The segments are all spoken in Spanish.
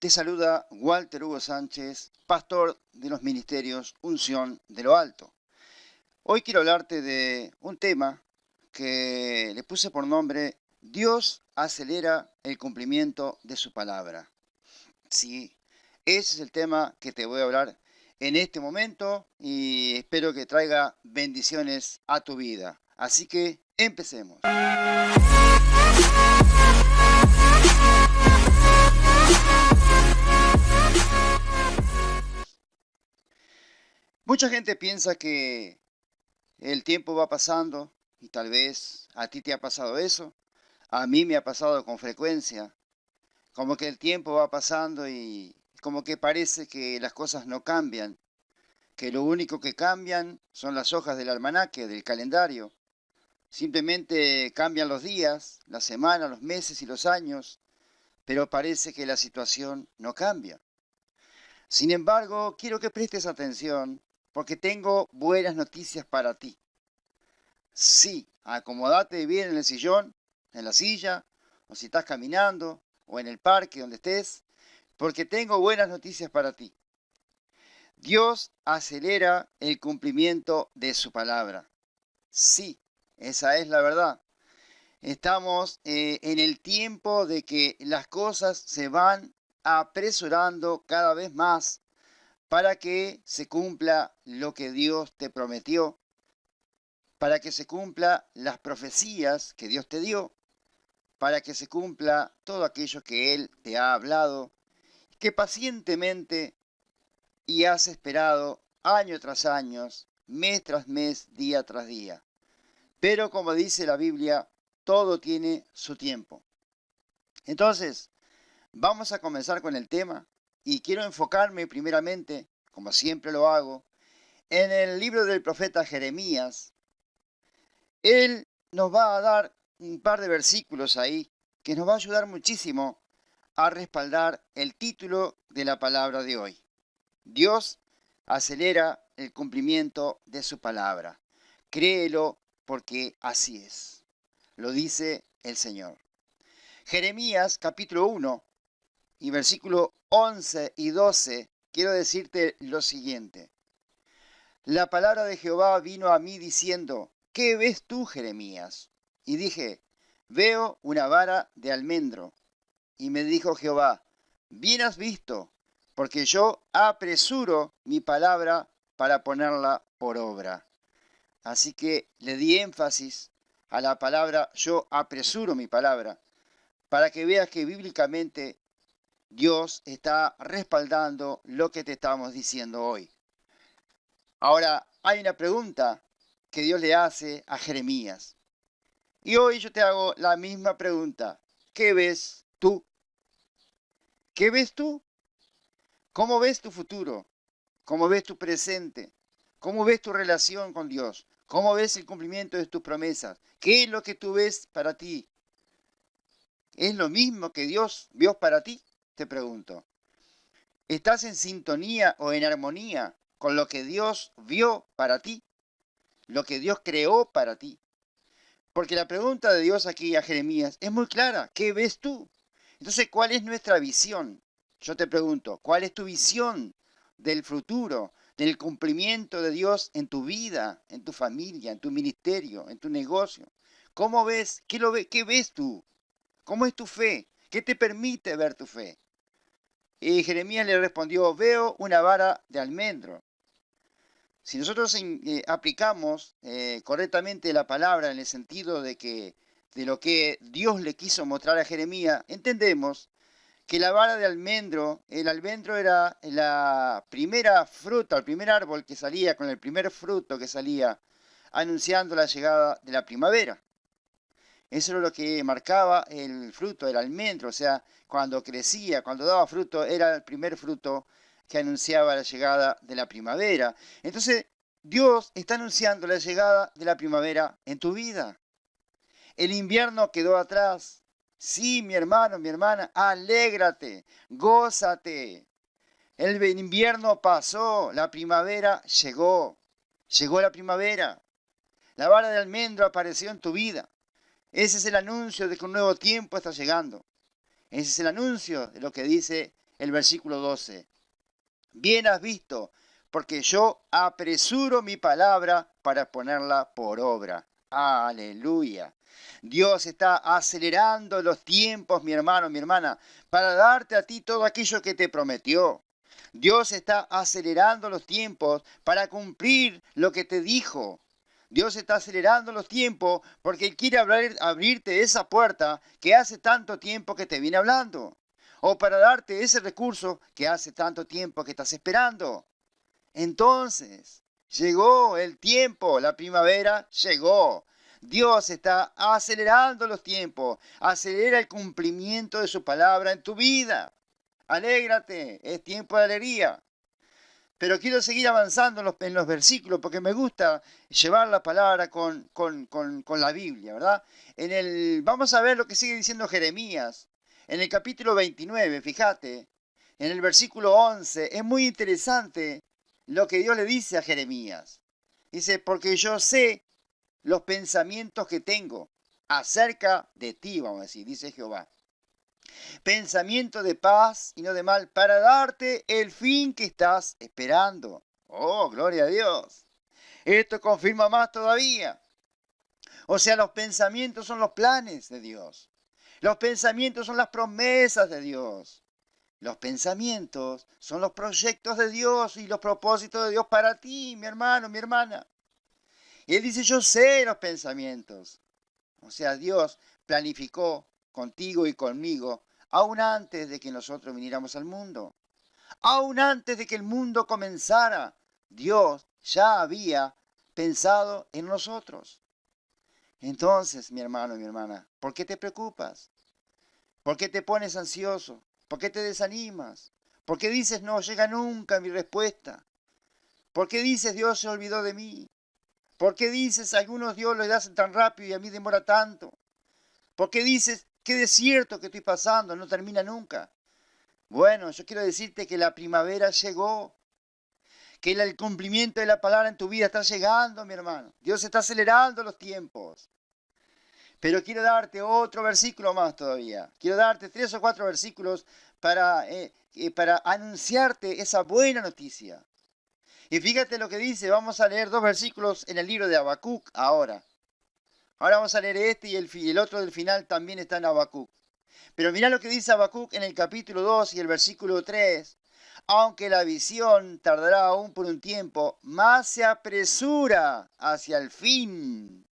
Te saluda Walter Hugo Sánchez, pastor de los ministerios Unción de lo Alto. Hoy quiero hablarte de un tema que le puse por nombre Dios acelera el cumplimiento de su palabra. Sí, ese es el tema que te voy a hablar en este momento y espero que traiga bendiciones a tu vida. Así que empecemos. Mucha gente piensa que el tiempo va pasando y tal vez a ti te ha pasado eso. A mí me ha pasado con frecuencia. Como que el tiempo va pasando y como que parece que las cosas no cambian, que lo único que cambian son las hojas del almanaque, del calendario. Simplemente cambian los días, las semanas, los meses y los años, pero parece que la situación no cambia. Sin embargo, quiero que prestes atención porque tengo buenas noticias para ti. Sí, acomódate bien en el sillón, en la silla, o si estás caminando, o en el parque donde estés, porque tengo buenas noticias para ti. Dios acelera el cumplimiento de su palabra. Sí, esa es la verdad. Estamos en el tiempo de que las cosas se van apresurando cada vez más para que se cumpla lo que Dios te prometió, para que se cumpla las profecías que Dios te dio, para que se cumpla todo aquello que Él te ha hablado, que pacientemente y has esperado año tras año, mes tras mes, día tras día. Pero como dice la Biblia, todo tiene su tiempo. Entonces, vamos a comenzar con el tema y quiero enfocarme primeramente, como siempre lo hago, en el libro del profeta Jeremías. Él nos va a dar un par de versículos ahí que nos va a ayudar muchísimo a respaldar el título de la palabra de hoy. Dios acelera el cumplimiento de su palabra. Créelo porque así es. Lo dice el Señor. Jeremías capítulo 1 y versículo 11 y 12, quiero decirte lo siguiente. La palabra de Jehová vino a mí diciendo, ¿qué ves tú, Jeremías? Y dije, veo una vara de almendro. Y me dijo Jehová, bien has visto, porque yo apresuro mi palabra para ponerla por obra. Así que le di énfasis a la palabra, yo apresuro mi palabra, para que veas que bíblicamente Dios está respaldando lo que te estamos diciendo hoy. Ahora, hay una pregunta que Dios le hace a Jeremías. Y hoy yo te hago la misma pregunta. ¿Qué ves tú? ¿Qué ves tú? ¿Cómo ves tu futuro? ¿Cómo ves tu presente? ¿Cómo ves tu relación con Dios? ¿Cómo ves el cumplimiento de tus promesas? ¿Qué es lo que tú ves para ti? ¿Es lo mismo que Dios vio para ti? Te pregunto. ¿Estás en sintonía o en armonía con lo que Dios vio para ti? Lo que Dios creó para ti. Porque la pregunta de Dios aquí a Jeremías es muy clara. ¿Qué ves tú? Entonces, ¿cuál es nuestra visión? Yo te pregunto, ¿cuál es tu visión del futuro, del cumplimiento de Dios en tu vida, en tu familia, en tu ministerio, en tu negocio? ¿Cómo ves? ¿Qué ves tú? ¿Cómo es tu fe? ¿Qué te permite ver tu fe? Y Jeremías le respondió, veo una vara de almendro. Si nosotros aplicamos correctamente la palabra en el sentido de lo que Dios le quiso mostrar a Jeremías, entendemos que la vara de almendro, el almendro era la primera fruta, el primer árbol que salía, con el primer fruto que salía, anunciando la llegada de la primavera. Eso era lo que marcaba el fruto, el almendro, o sea, cuando crecía, cuando daba fruto, era el primer fruto que anunciaba la llegada de la primavera. Entonces, Dios está anunciando la llegada de la primavera en tu vida. El invierno quedó atrás. Sí, mi hermano, mi hermana, alégrate, gózate. El invierno pasó, la primavera llegó. Llegó la primavera. La vara de almendro apareció en tu vida. Ese es el anuncio de que un nuevo tiempo está llegando. Ese es el anuncio de lo que dice el versículo 12. Bien has visto, porque yo apresuro mi palabra para ponerla por obra. Aleluya. Dios está acelerando los tiempos, mi hermano, mi hermana, para darte a ti todo aquello que te prometió. Dios está acelerando los tiempos para cumplir lo que te dijo. Dios está acelerando los tiempos porque Él quiere abrirte esa puerta que hace tanto tiempo que te viene hablando. O para darte ese recurso que hace tanto tiempo que estás esperando. Entonces, llegó el tiempo, la primavera llegó. Dios está acelerando los tiempos, acelera el cumplimiento de su palabra en tu vida. Alégrate, es tiempo de alegría. Pero quiero seguir avanzando en los versículos porque me gusta llevar la palabra con la Biblia, ¿verdad? Vamos a ver lo que sigue diciendo Jeremías. En el capítulo 29, fíjate, en el versículo 11, es muy interesante lo que Dios le dice a Jeremías. Dice, porque yo sé los pensamientos que tengo acerca de ti, vamos a decir, dice Jehová. Pensamiento de paz y no de mal, para darte el fin que estás esperando. Oh, gloria a Dios. Esto confirma más todavía. O sea, los pensamientos son los planes de Dios. Los pensamientos son las promesas de Dios. Los pensamientos son los proyectos de Dios y los propósitos de Dios para ti, mi hermano, mi hermana. Y Él dice, yo sé los pensamientos. O sea, Dios planificó contigo y conmigo aún antes de que nosotros viniéramos al mundo. Aún antes de que el mundo comenzara, Dios ya había pensado en nosotros. Entonces, mi hermano, mi hermana, ¿por qué te preocupas? ¿Por qué te pones ansioso? ¿Por qué te desanimas? ¿Por qué dices no llega nunca mi respuesta? ¿Por qué dices Dios se olvidó de mí? ¿Por qué dices algunos Dios lo hacen tan rápido y a mí demora tanto? ¿Por qué dices qué desierto que estoy pasando no termina nunca? Bueno, yo quiero decirte que la primavera llegó, que el cumplimiento de la palabra en tu vida está llegando, mi hermano. Dios está acelerando los tiempos. Pero quiero darte otro versículo más todavía. Quiero darte 3 o 4 versículos para anunciarte esa buena noticia. Y fíjate lo que dice, vamos a leer 2 versículos en el libro de Habacuc ahora. Ahora vamos a leer este y el otro del final también está en Habacuc. Pero mirá lo que dice Habacuc en el capítulo 2 y el versículo 3. Aunque la visión tardará aún por un tiempo, más se apresura hacia el fin.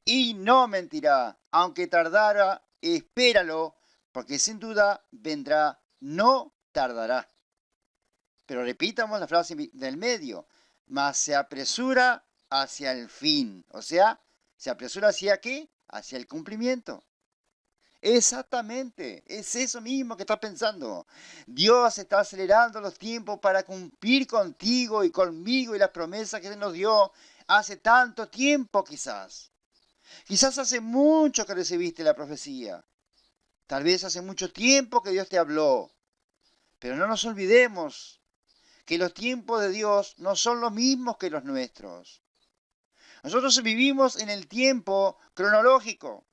Y no mentirá, aunque tardara, espéralo, porque sin duda vendrá, no tardará. Pero repitamos la frase del medio, mas se apresura hacia el fin. O sea, ¿se apresura hacia qué? Hacia el cumplimiento. Exactamente, es eso mismo que estás pensando. Dios está acelerando los tiempos para cumplir contigo y conmigo y las promesas que nos dio hace tanto tiempo quizás. Quizás hace mucho que recibiste la profecía. Tal vez hace mucho tiempo que Dios te habló. Pero no nos olvidemos que los tiempos de Dios no son los mismos que los nuestros. Nosotros vivimos en el tiempo cronológico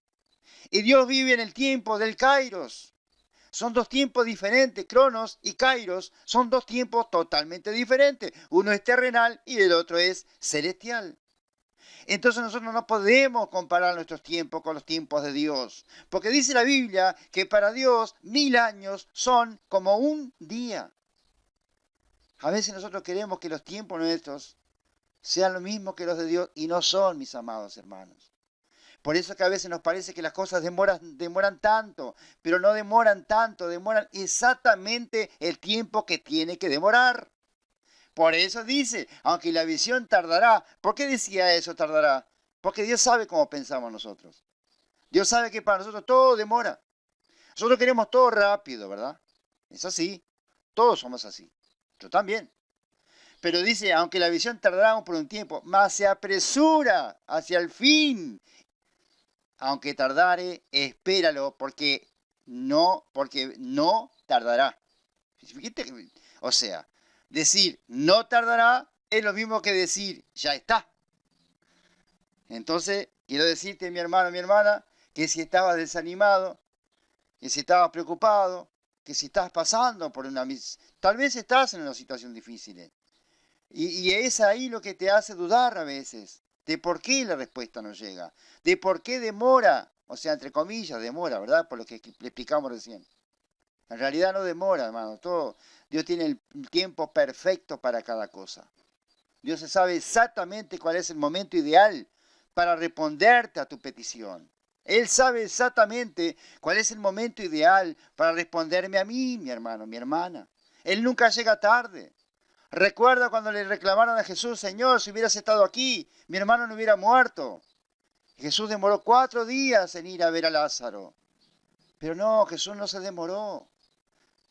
y Dios vive en el tiempo del Kairos. Son dos tiempos diferentes, Cronos y Kairos son dos tiempos totalmente diferentes. Uno es terrenal y el otro es celestial. Entonces nosotros no podemos comparar nuestros tiempos con los tiempos de Dios. Porque dice la Biblia que para Dios 1000 años son como un día. A veces nosotros queremos que los tiempos nuestros sean lo mismo que los de Dios y no son, mis amados hermanos. Por eso que a veces nos parece que las cosas demoran tanto, pero no demoran tanto, demoran exactamente el tiempo que tiene que demorar. Por eso dice, aunque la visión tardará. ¿Por qué decía eso tardará? Porque Dios sabe cómo pensamos nosotros. Dios sabe que para nosotros todo demora. Nosotros queremos todo rápido, ¿verdad? Es así. Todos somos así. Yo también. Pero dice, aunque la visión tardará por un tiempo, mas se apresura hacia el fin. Aunque tardare, espéralo, porque no tardará. O sea, decir no tardará es lo mismo que decir ya está. Entonces, quiero decirte, mi hermano, mi hermana, que si estabas desanimado, que si estabas preocupado, que si estás pasando por tal vez estás en una situación difícil. Y es ahí lo que te hace dudar a veces, de por qué la respuesta no llega, de por qué demora, o sea, entre comillas, demora, ¿verdad? Por lo que le explicamos recién. En realidad no demora, hermano. Dios tiene el tiempo perfecto para cada cosa. Dios sabe exactamente cuál es el momento ideal para responderte a tu petición. Él sabe exactamente cuál es el momento ideal para responderme a mí, mi hermano, mi hermana. Él nunca llega tarde. Recuerda cuando le reclamaron a Jesús: Señor, si hubieras estado aquí, mi hermano no hubiera muerto. Jesús demoró 4 días en ir a ver a Lázaro. Pero no, Jesús no se demoró.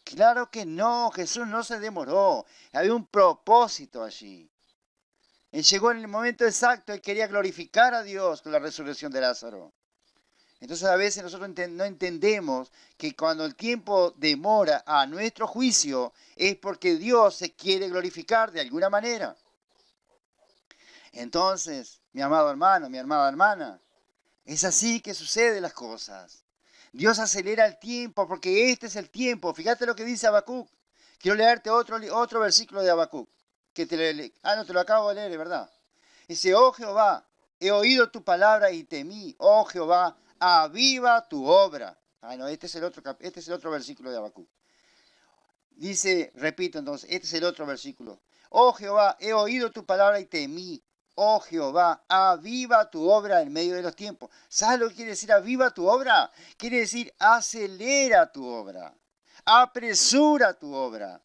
Claro que no, Jesús no se demoró. Había un propósito allí. Él llegó en el momento exacto. Él quería glorificar a Dios con la resurrección de Lázaro. Entonces a veces nosotros no entendemos que cuando el tiempo demora a nuestro juicio es porque Dios se quiere glorificar de alguna manera. Entonces, mi amado hermano, mi amada hermana, es así que suceden las cosas. Dios acelera el tiempo porque este es el tiempo. Fíjate lo que dice Habacuc. Quiero leerte otro versículo de Habacuc. No te lo acabo de leer, ¿verdad? Dice: oh Jehová, he oído tu palabra y temí. Oh Jehová, aviva tu obra. No, este es el otro versículo de Habacuc. Dice, repito entonces, este es el otro versículo. Oh Jehová, he oído tu palabra y temí. Oh Jehová, aviva tu obra en medio de los tiempos. ¿Sabes lo que quiere decir aviva tu obra? Quiere decir acelera tu obra. Apresura tu obra.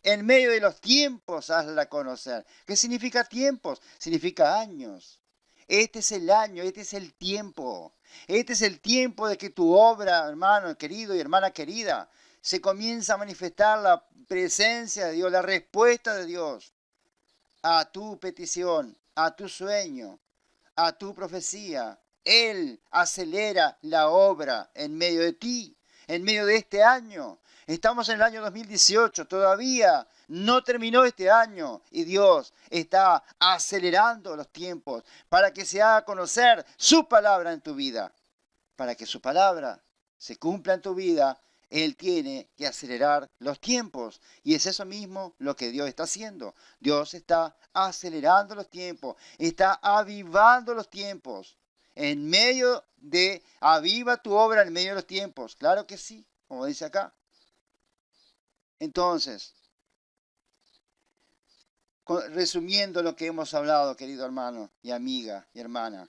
En medio de los tiempos hazla conocer. ¿Qué significa tiempos? Significa años. Este es el año, este es el tiempo. Este es el tiempo de que tu obra, hermano querido y hermana querida, se comienza a manifestar la presencia de Dios, la respuesta de Dios a tu petición, a tu sueño, a tu profecía. Él acelera la obra en medio de ti, en medio de este año. Estamos en el año 2018, todavía no terminó este año y Dios está acelerando los tiempos para que se haga conocer su palabra en tu vida. Para que su palabra se cumpla en tu vida, Él tiene que acelerar los tiempos. Y es eso mismo lo que Dios está haciendo. Dios está acelerando los tiempos, está avivando los tiempos. En medio de, aviva tu obra en medio de los tiempos. Claro que sí, como dice acá. Entonces, resumiendo lo que hemos hablado, querido hermano y amiga y hermana,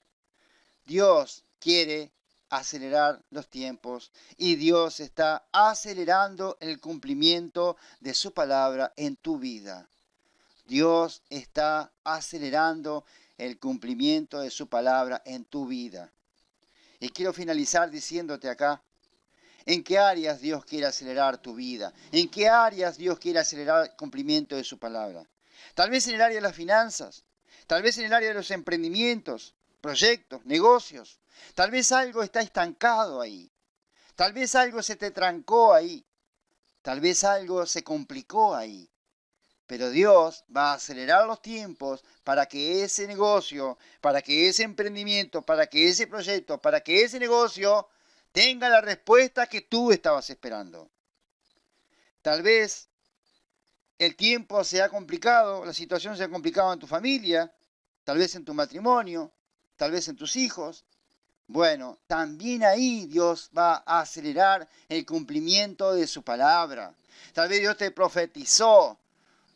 Dios quiere acelerar los tiempos y Dios está acelerando el cumplimiento de su palabra en tu vida. Dios está acelerando el cumplimiento de su palabra en tu vida. Y quiero finalizar diciéndote acá, ¿en qué áreas Dios quiere acelerar tu vida? ¿En qué áreas Dios quiere acelerar el cumplimiento de su palabra? Tal vez en el área de las finanzas, tal vez en el área de los emprendimientos, proyectos, negocios. Tal vez algo está estancado ahí. Tal vez algo se te trancó ahí. Tal vez algo se complicó ahí. Pero Dios va a acelerar los tiempos para que ese negocio, para que ese emprendimiento, para que ese proyecto, para que ese negocio tenga la respuesta que tú estabas esperando. Tal vez el tiempo se ha complicado, la situación se ha complicado en tu familia, tal vez en tu matrimonio, tal vez en tus hijos. Bueno, también ahí Dios va a acelerar el cumplimiento de su palabra. Tal vez Dios te profetizó: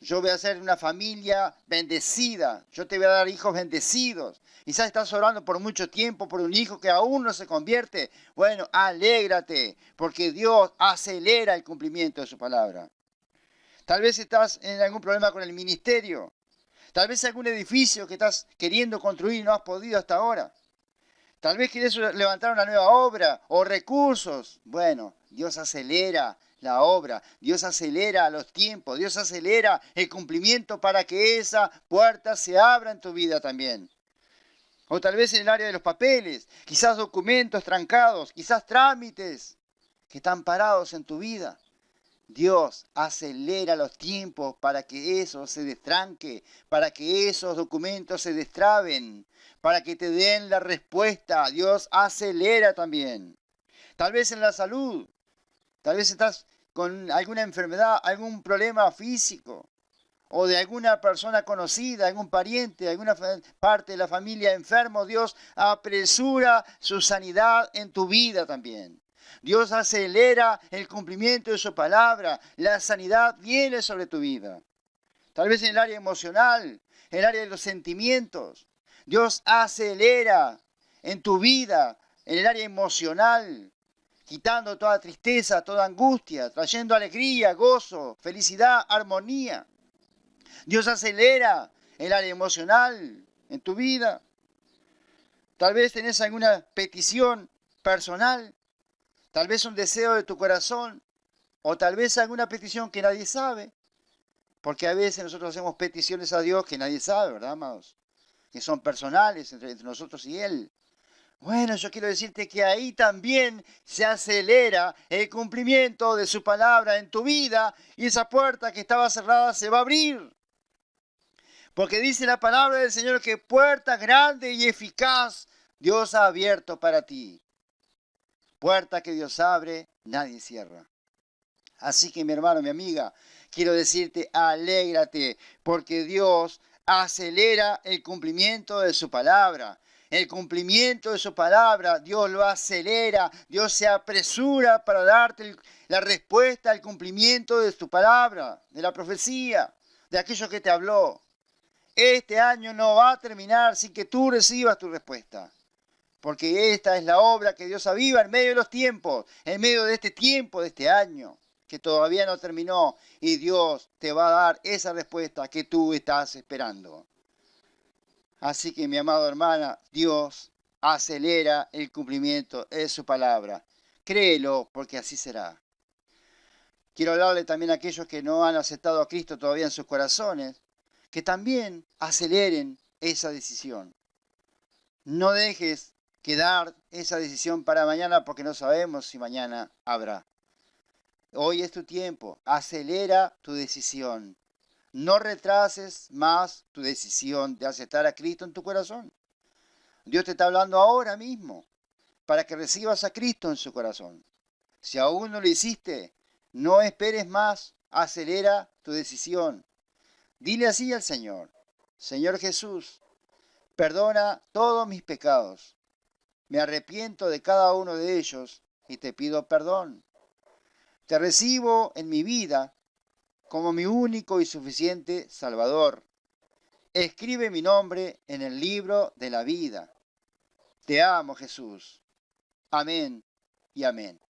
yo voy a hacer una familia bendecida, yo te voy a dar hijos bendecidos. Quizás estás orando por mucho tiempo por un hijo que aún no se convierte. Bueno, alégrate, porque Dios acelera el cumplimiento de su palabra. Tal vez estás en algún problema con el ministerio. Tal vez algún edificio que estás queriendo construir y no has podido hasta ahora. Tal vez quieres levantar una nueva obra o recursos. Bueno, Dios acelera la obra, Dios acelera los tiempos, Dios acelera el cumplimiento para que esa puerta se abra en tu vida también. O tal vez en el área de los papeles, quizás documentos trancados, quizás trámites que están parados en tu vida. Dios acelera los tiempos para que eso se destranque, para que esos documentos se destraben, para que te den la respuesta. Dios acelera también. Tal vez en la salud. Tal vez estás con alguna enfermedad, algún problema físico, o de alguna persona conocida, algún pariente, alguna parte de la familia enfermo, Dios apresura su sanidad en tu vida también. Dios acelera el cumplimiento de su palabra. La sanidad viene sobre tu vida. Tal vez en el área emocional, en el área de los sentimientos. Dios acelera en tu vida, en el área emocional, quitando toda tristeza, toda angustia, trayendo alegría, gozo, felicidad, armonía. Dios acelera el área emocional en tu vida. Tal vez tenés alguna petición personal, tal vez un deseo de tu corazón, o tal vez alguna petición que nadie sabe. Porque a veces nosotros hacemos peticiones a Dios que nadie sabe, ¿verdad, amados? Que son personales entre nosotros y Él. Bueno, yo quiero decirte que ahí también se acelera el cumplimiento de su palabra en tu vida y esa puerta que estaba cerrada se va a abrir. Porque dice la palabra del Señor que puerta grande y eficaz Dios ha abierto para ti. Puerta que Dios abre, nadie cierra. Así que mi hermano, mi amiga, quiero decirte, alégrate, porque Dios acelera el cumplimiento de su palabra. El cumplimiento de su palabra, Dios lo acelera, Dios se apresura para darte la respuesta al cumplimiento de tu palabra, de la profecía, de aquello que te habló. Este año no va a terminar sin que tú recibas tu respuesta. Porque esta es la obra que Dios aviva en medio de los tiempos, en medio de este tiempo, de este año, que todavía no terminó. Y Dios te va a dar esa respuesta que tú estás esperando. Así que, mi amada hermana, Dios acelera el cumplimiento de su palabra. Créelo, porque así será. Quiero hablarle también a aquellos que no han aceptado a Cristo todavía en sus corazones, que también aceleren esa decisión. No dejes quedar esa decisión para mañana porque no sabemos si mañana habrá. Hoy es tu tiempo. Acelera tu decisión. No retrases más tu decisión de aceptar a Cristo en tu corazón. Dios te está hablando ahora mismo para que recibas a Cristo en su corazón. Si aún no lo hiciste, no esperes más. Acelera tu decisión. Dile así al Señor: Señor Jesús, perdona todos mis pecados. Me arrepiento de cada uno de ellos y te pido perdón. Te recibo en mi vida como mi único y suficiente Salvador. Escribe mi nombre en el libro de la vida. Te amo, Jesús. Amén y amén.